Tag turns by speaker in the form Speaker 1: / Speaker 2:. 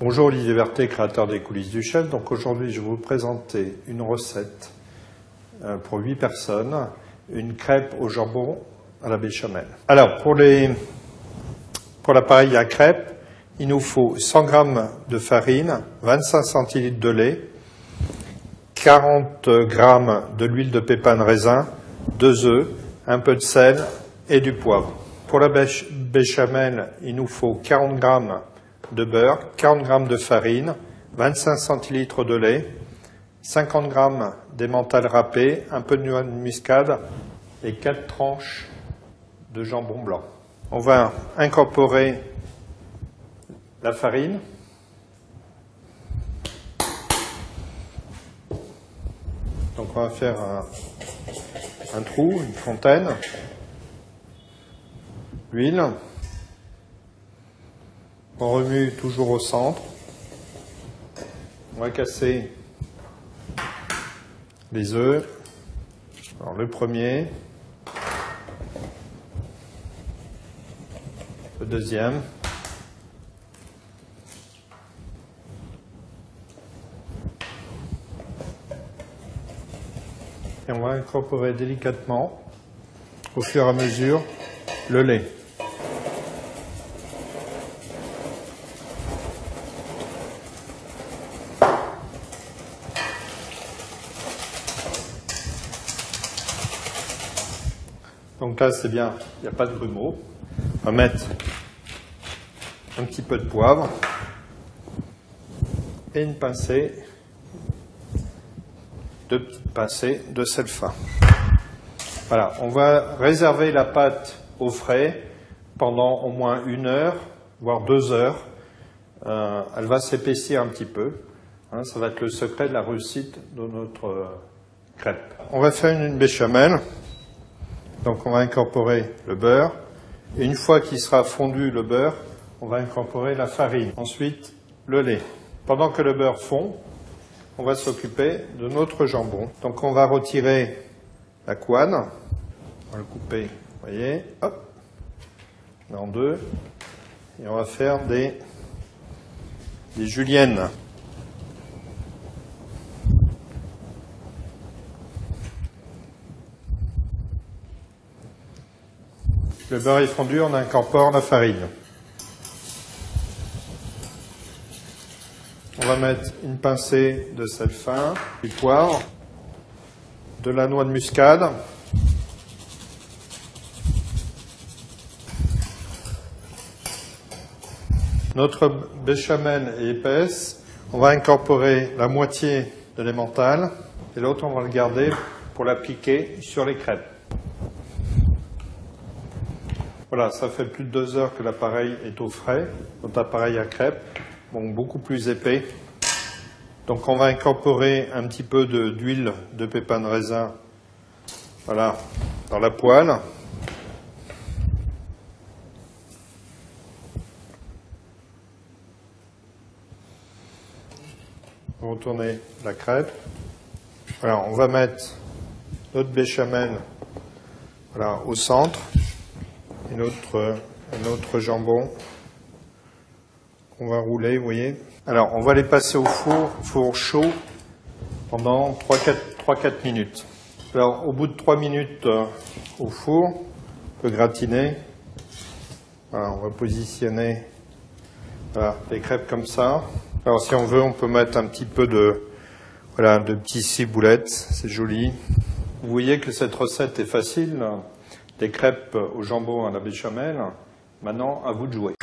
Speaker 1: Bonjour, Olivier Berthet, créateur des coulisses du chef. Donc aujourd'hui, je vais vous présenter une recette pour 8 personnes, une crêpe au jambon à la béchamel. Alors, pour l'appareil à crêpe, il nous faut 100 g de farine, 25 centilitres de lait, 40 g de l'huile de pépins de raisin, 2 œufs, un peu de sel et du poivre. Pour la béchamel, il nous faut 40 g de beurre, 40 g de farine, 25 centilitres de lait, 50 g d'emmental râpé, un peu de noix de muscade et 4 tranches de jambon blanc. On va incorporer la farine. Donc on va faire un trou, une fontaine, l'huile. On remue toujours au centre. On va casser les œufs. Alors le premier, le deuxième, et on va incorporer délicatement, au fur et à mesure, le lait. Donc là, c'est bien, il n'y a pas de grumeaux. On va mettre un petit peu de poivre et une pincée, 2 petites pincées de sel fin. Voilà, on va réserver la pâte au frais pendant au moins 1 heure, voire 2 heures. Elle va s'épaissir un petit peu. Hein, ça va être le secret de la réussite de notre crêpe. On va faire une béchamel. Donc on va incorporer le beurre. Et une fois qu'il sera fondu le beurre, on va incorporer la farine. Ensuite, le lait. Pendant que le beurre fond, on va s'occuper de notre jambon. Donc on va retirer la couenne. On va le couper, vous voyez, hop, en deux. Et on va faire des juliennes. Le beurre est fondu, on incorpore la farine. On va mettre une pincée de sel fin, du poivre, de la noix de muscade, notre béchamel est épaisse, on va incorporer la moitié de l'emmental et l'autre on va le garder pour l'appliquer sur les crêpes. Voilà, ça fait plus de 2 heures que l'appareil est au frais, notre appareil à crêpes, bon, beaucoup plus épais. Donc on va incorporer un petit peu d'huile de pépins de raisin, voilà, dans la poêle. On va retourner la crêpe. Voilà, on va mettre notre béchamel, voilà, au centre. Et notre jambon qu'on va rouler, vous voyez. Alors, on va les passer au four chaud, pendant 3-4 minutes. Alors, au bout de 3 minutes au four, on peut gratiner. Voilà, on va positionner voilà, les crêpes comme ça. Alors, si on veut, on peut mettre un petit peu de petits ciboulettes, c'est joli. Vous voyez que cette recette est facile. Des crêpes au jambon à la béchamel. Maintenant, à vous de jouer.